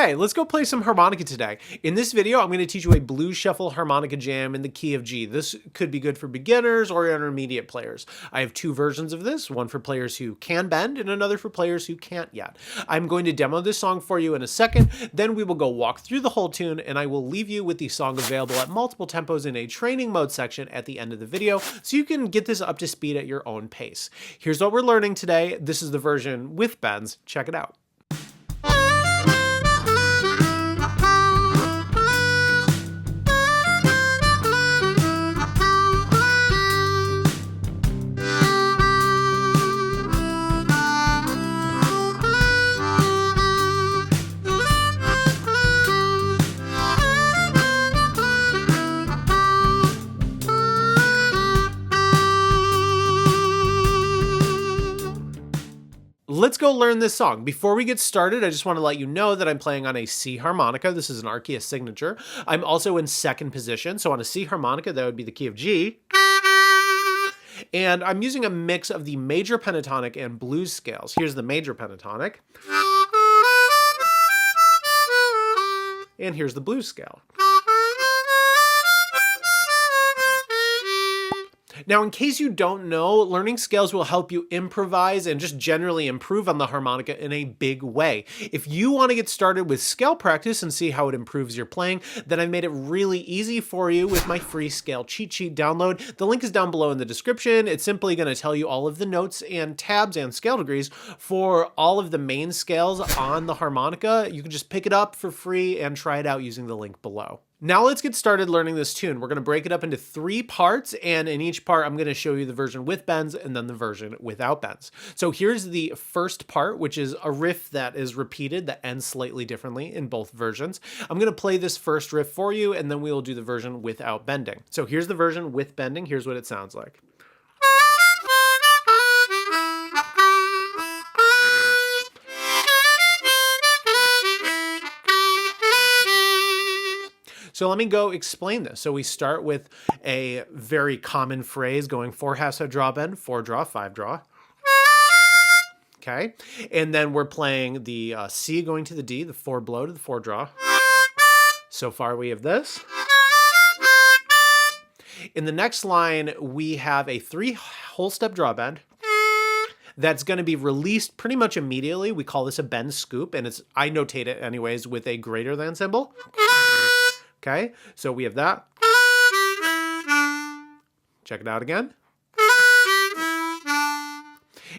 Hey, let's go play some harmonica today. In this video, I'm going to teach you a blues shuffle harmonica jam in the key of G. This could be good for beginners or intermediate players. I have two versions of this, one for players who can bend and another for players who can't yet. I'm going to demo this song for you in a second, then we will go walk through the whole tune and I will leave you with the song available at multiple tempos in a training mode section at the end of the video so you can get this up to speed at your own pace. Here's what we're learning today. This is the version with bends. Check it out. Let's go learn this song. Before we get started, I just want to let you know that I'm playing on a C harmonica. This is an Arceus signature. I'm also in second position, so on a C harmonica, that would be the key of G. And I'm using a mix of the major pentatonic and blues scales. Here's the major pentatonic. And here's the blues scale. Now, in case you don't know, learning scales will help you improvise and just generally improve on the harmonica in a big way. If you want to get started with scale practice and see how it improves your playing, then I've made it really easy for you with my free scale cheat sheet download. The link is down below in the description. It's simply going to tell you all of the notes and tabs and scale degrees for all of the main scales on the harmonica. You can just pick it up for free and try it out using the link below. Now let's get started learning this tune. We're going to break it up into 3 parts, and in each part I'm going to show you the version with bends and then the version without bends. So here's the first part, which is a riff that is repeated that ends slightly differently in both versions. I'm going to play this first riff for you, and then we will do the version without bending. So here's the version with bending. Here's what it sounds like. So let me go explain this. So we start with a very common phrase going 4/2 step draw bend, 4 draw, 5 draw. Okay. And then we're playing the C going to the D, the 4 blow to the 4 draw. So far we have this. In the next line, we have a 3 whole step draw bend. That's going to be released pretty much immediately. We call this a bend scoop, and I notate it anyways with a greater than symbol. Okay, so we have that. Check it out again.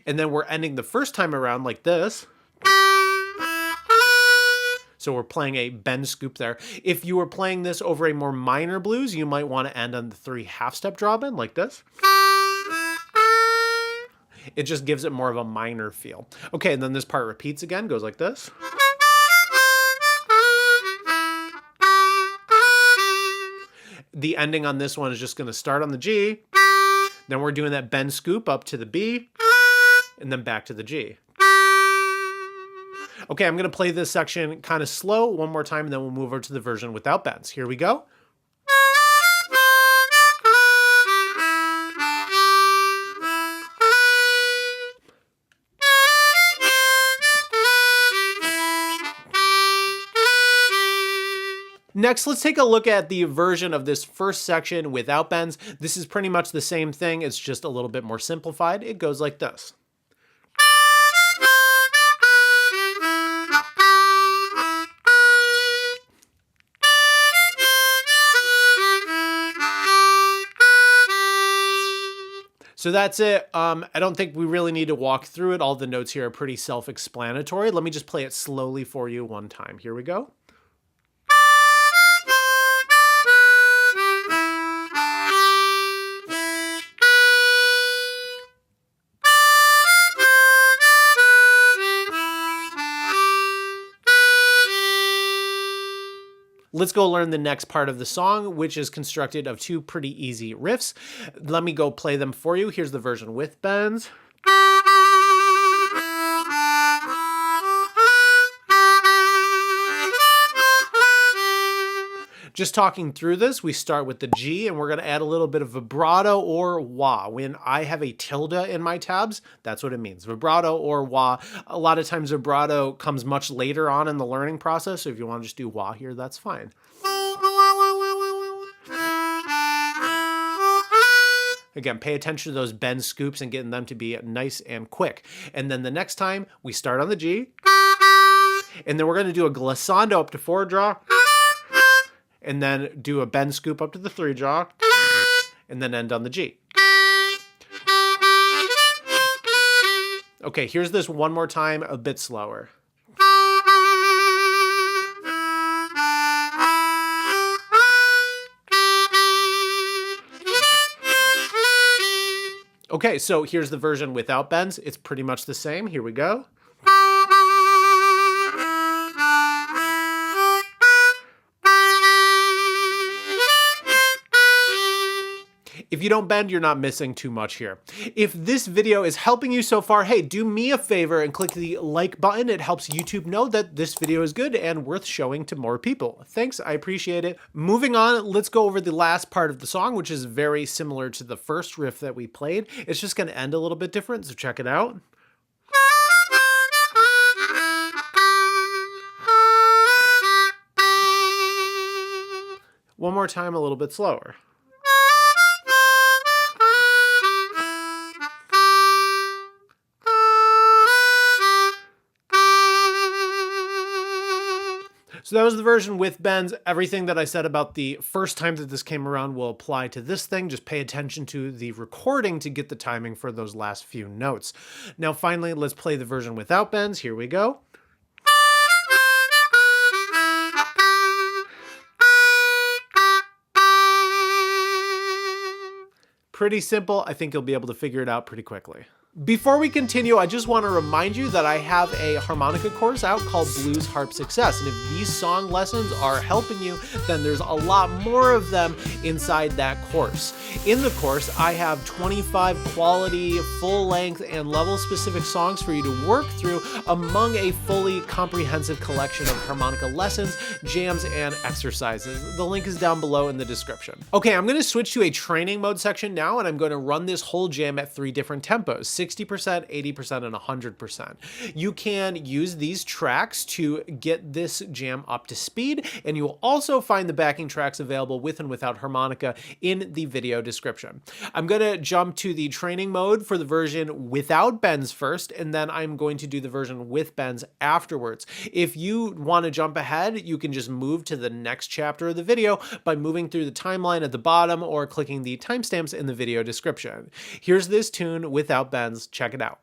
And then we're ending the first time around like this. So we're playing a bend scoop there. If you were playing this over a more minor blues, you might want to end on the 3 half step draw bend like this. It just gives it more of a minor feel. Okay, and then this part repeats again, goes like this. The ending on this one is just going to start on the G. Then we're doing that bend scoop up to the B and then back to the G. Okay, I'm going to play this section kind of slow one more time and then we'll move over to the version without bends. Here we go. Next, let's take a look at the version of this first section without bends. This is pretty much the same thing. It's just a little bit more simplified. It goes like this. So that's it. I don't think we really need to walk through it. All the notes here are pretty self-explanatory. Let me just play it slowly for you one time. Here we go. Let's go learn the next part of the song, which is constructed of 2 pretty easy riffs. Let me go play them for you. Here's the version with bends. Just talking through this, we start with the G and we're going to add a little bit of vibrato or wah. When I have a tilde in my tabs, that's what it means, vibrato or wah. A lot of times vibrato comes much later on in the learning process, so if you want to just do wah here, that's fine. Again, pay attention to those bend scoops and getting them to be nice and quick. And then the next time, we start on the G, and then we're going to do a glissando up to 4 jaw, and then do a bend scoop up to the 3 jaw, and then end on the G. Okay, here's this one more time, a bit slower. Okay, so here's the version without bends. It's pretty much the same. Here we go. If you don't bend, you're not missing too much here. If this video is helping you so far, hey, do me a favor and click the like button. It helps YouTube know that this video is good and worth showing to more people. Thanks, I appreciate it. Moving on, let's go over the last part of the song, which is very similar to the first riff that we played. It's just gonna end a little bit different, so check it out. One more time, a little bit slower. So that was the version with bends. Everything that I said about the first time that this came around will apply to this thing. Just pay attention to the recording to get the timing for those last few notes. Now finally, let's play the version without bends. Here we go. Pretty simple. I think you'll be able to figure it out pretty quickly. Before we continue, I just want to remind you that I have a harmonica course out called Blues Harp Success. And if these song lessons are helping you, then there's a lot more of them inside that course. In the course, I have 25 quality, full-length, and level-specific songs for you to work through among a fully comprehensive collection of harmonica lessons, jams, and exercises. The link is down below in the description. Okay, I'm going to switch to a training mode section now, and I'm going to run this whole jam at 3 different tempos. 60%, 80%, and 100%. You can use these tracks to get this jam up to speed, and you will also find the backing tracks available with and without harmonica in the video description. I'm going to jump to the training mode for the version without bends first, and then I'm going to do the version with bends afterwards. If you want to jump ahead, you can just move to the next chapter of the video by moving through the timeline at the bottom or clicking the timestamps in the video description. Here's this tune without bends. Check it out.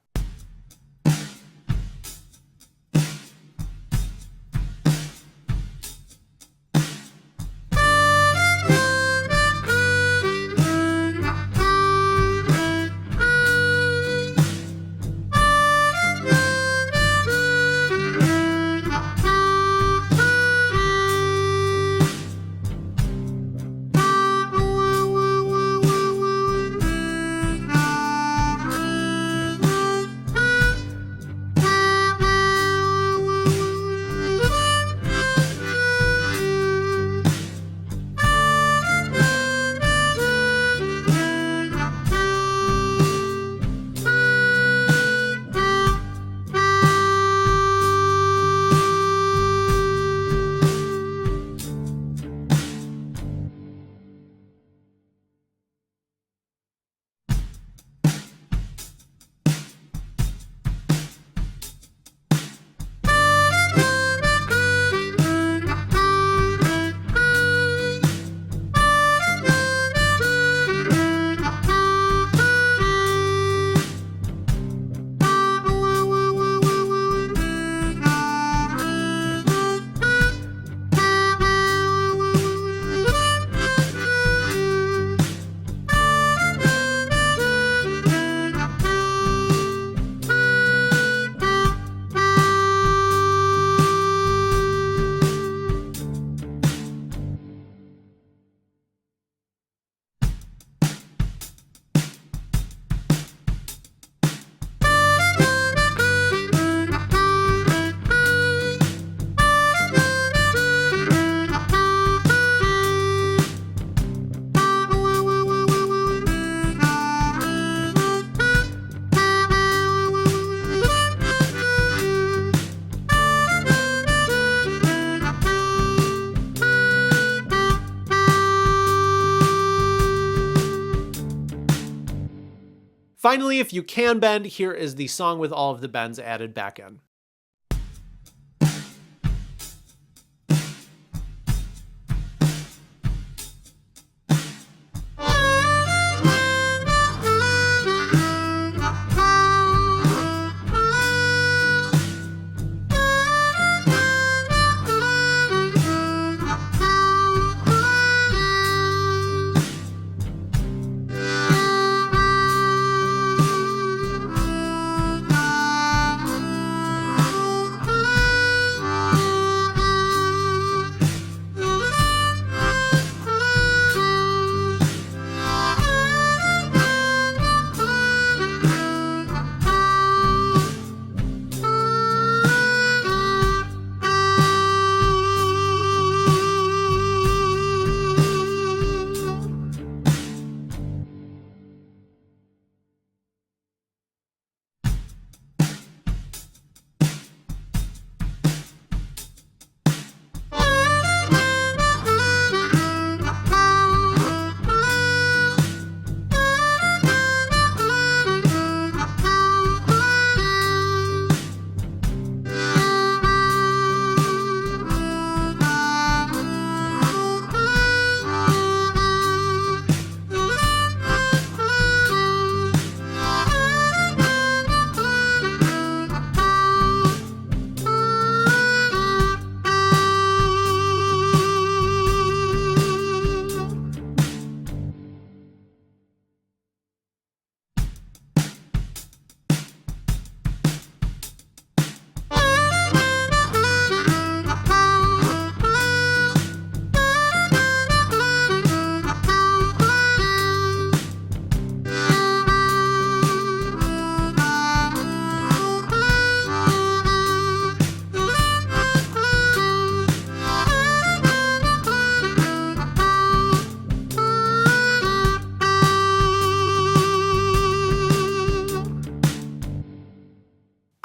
Finally, if you can bend, here is the song with all of the bends added back in.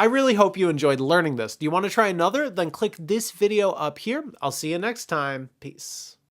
I really hope you enjoyed learning this. Do you want to try another? Then click this video up here. I'll see you next time. Peace.